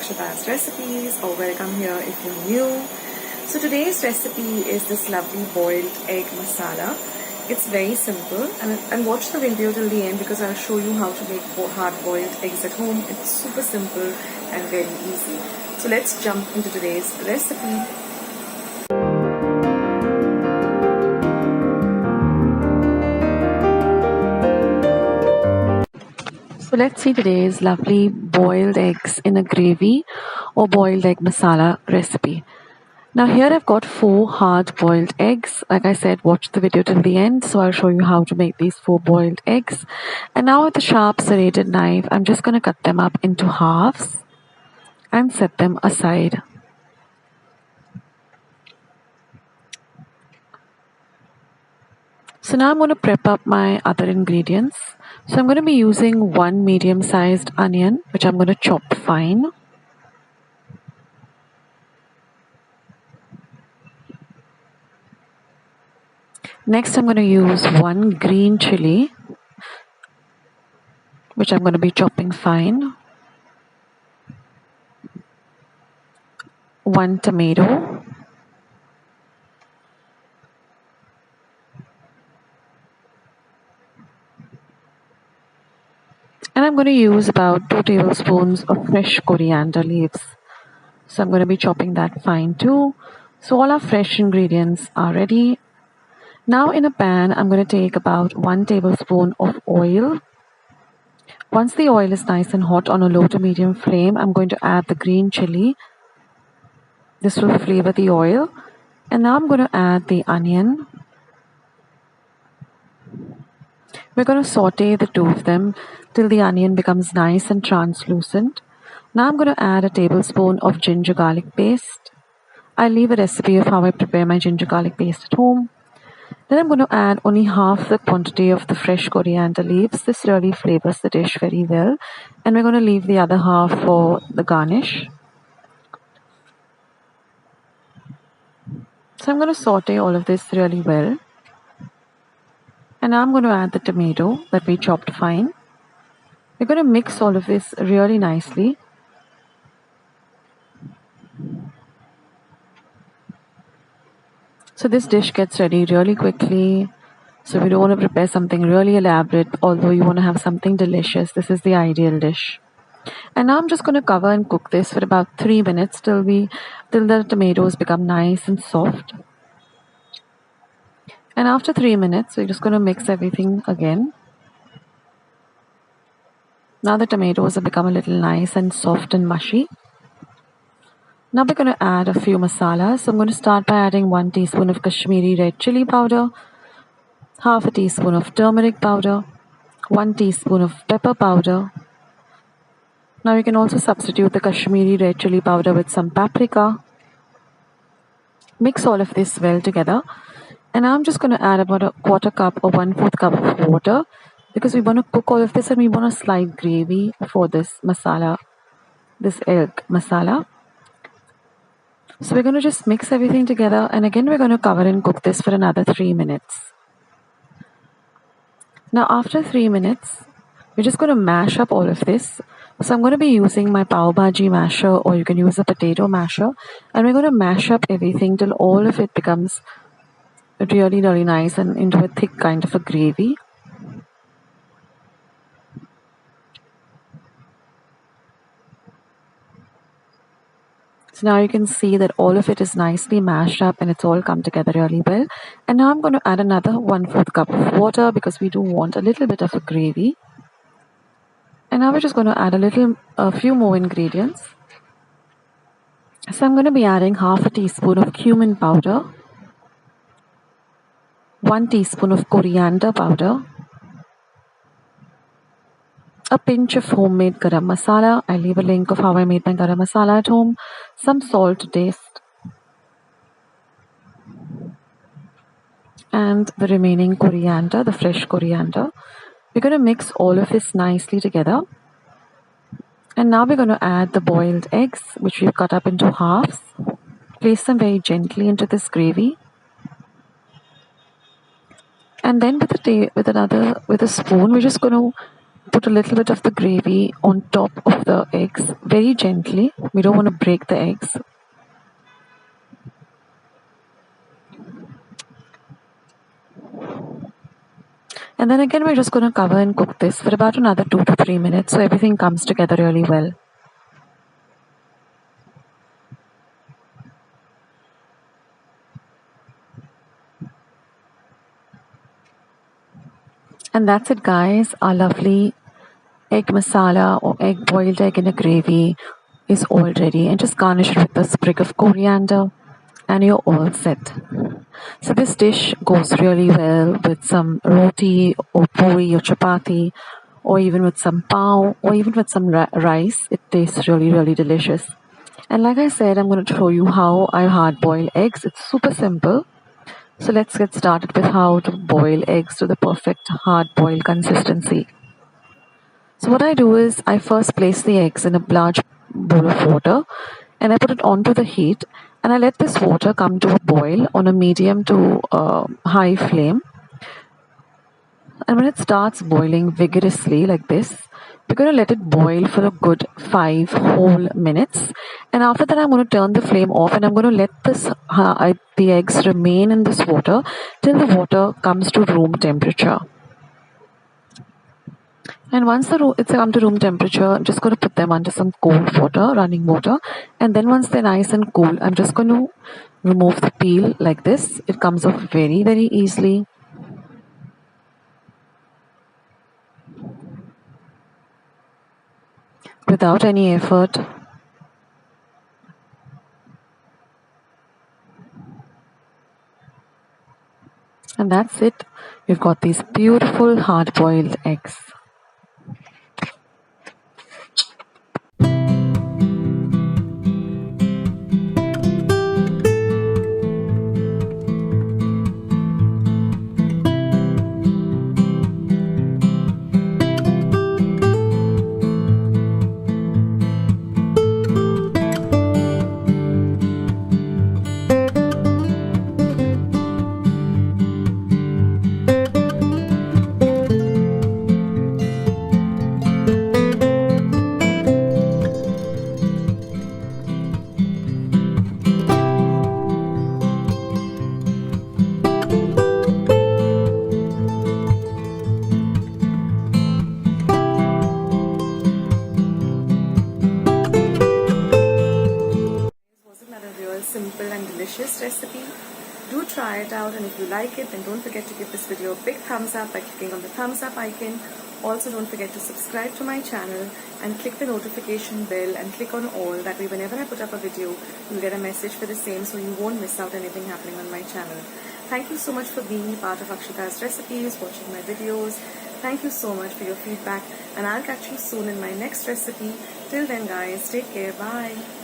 Akshata's recipes, or welcome here if you're new. So today's recipe is this lovely boiled egg masala. It's very simple, and watch the video till the end because I'll show you how to make hard-boiled eggs at home. It's super simple and very easy. So let's jump into today's recipe. So let's see today's lovely boiled eggs in a gravy or boiled egg masala recipe. Now here I've got 4 hard boiled eggs. Like I said, watch the video till the end, so I'll show you how to make these 4 boiled eggs. And now with a sharp serrated knife, I'm just going to cut them up into halves and set them aside. So now I'm going to prep up my other ingredients. So I'm going to be using 1 medium-sized onion, which I'm going to chop fine. Next, I'm going to use 1 green chili, which I'm going to be chopping fine. 1 tomato. And I'm going to use about 2 tablespoons of fresh coriander leaves. So I'm going to be chopping that fine too. So all our fresh ingredients are ready. Now in a pan, I'm going to take about 1 tablespoon of oil. Once the oil is nice and hot on a low to medium flame, I'm going to add the green chili. This will flavor the oil. And now I'm going to add the onion. We're going to saute the 2 of them till the onion becomes nice and translucent. Now I'm going to add a tablespoon of ginger garlic paste. I'll leave a recipe of how I prepare my ginger garlic paste at home. Then I'm going to add only half the quantity of the fresh coriander leaves. This really flavors the dish very well. And we're going to leave the other half for the garnish. So I'm going to saute all of this really well. And now I'm going to add the tomato that we chopped fine. We're going to mix all of this really nicely. So this dish gets ready really quickly. So if you don't want to prepare something really elaborate, although you want to have something delicious, this is the ideal dish. And now I'm just going to cover and cook this for about 3 minutes till the tomatoes become nice and soft. And after 3 minutes, we're just going to mix everything again. Now the tomatoes have become a little nice and soft and mushy. Now we're going to add a few masalas. So I'm going to start by adding 1 teaspoon of Kashmiri red chili powder, half a teaspoon of turmeric powder, 1 teaspoon of pepper powder. Now you can also substitute the Kashmiri red chili powder with some paprika. Mix all of this well together. And I'm just going to add about a 1/4 cup or 1/4 cup of water because we want to cook all of this and we want a slight gravy for this masala, this egg masala. So we're going to just mix everything together, and again we're going to cover and cook this for another 3 minutes. Now after 3 minutes, we're just going to mash up all of this. So I'm going to be using my pav bhaji masher, or you can use a potato masher, and we're going to mash up everything till all of it becomes really, really nice and into a thick kind of a gravy. So now you can see that all of it is nicely mashed up and it's all come together really well. And now I'm going to add another 1/4 cup of water because we do want a little bit of a gravy. And now we're just going to add a few more ingredients. So I'm going to be adding half a teaspoon of cumin powder, 1 teaspoon of coriander powder, a pinch of homemade garam masala. I'll leave a link of how I made my garam masala at home. Some salt to taste. And the remaining coriander, the fresh coriander. We're going to mix all of this nicely together. And now we're going to add the boiled eggs, which we've cut up into halves. Place them very gently into this gravy. And then with a spoon, we're just going to put a little bit of the gravy on top of the eggs very gently. We don't want to break the eggs. And then again, we're just going to cover and cook this for about another 2 to 3 minutes so everything comes together really well. And that's it, guys. Our lovely egg masala or boiled egg in a gravy is all ready. And just garnish it with a sprig of coriander and you're all set. So this dish goes really well with some roti or puri or chapati, or even with some pav, or even with some rice. It tastes really, really delicious. And like I said, I'm going to show you how I hard boil eggs. It's super simple. So let's get started with how to boil eggs to the perfect hard boil consistency. So what I do is I first place the eggs in a large bowl of water and I put it onto the heat and I let this water come to a boil on a medium to high flame. And when it starts boiling vigorously like this, we're going to let it boil for a good 5 whole minutes. And after that, I'm going to turn the flame off and I'm going to let the eggs remain in this water till the water comes to room temperature. And once it's come to room temperature, I'm just going to put them under some cold water, running water. And then once they're nice and cool, I'm just going to remove the peel like this. It comes off very, very easily. Without any effort. And that's it. We've got these beautiful hard-boiled eggs. Simple and delicious recipe. Do try it out, and if you like it, then don't forget to give this video a big thumbs up by clicking on the thumbs up icon. Also, don't forget to subscribe to my channel and click the notification bell and click on all. That way, whenever I put up a video, you'll get a message for the same, so you won't miss out anything happening on my channel. Thank you so much for being part of Akshata's recipes, watching my videos. Thank you so much for your feedback, and I'll catch you soon in my next recipe. Till then, guys, take care. Bye.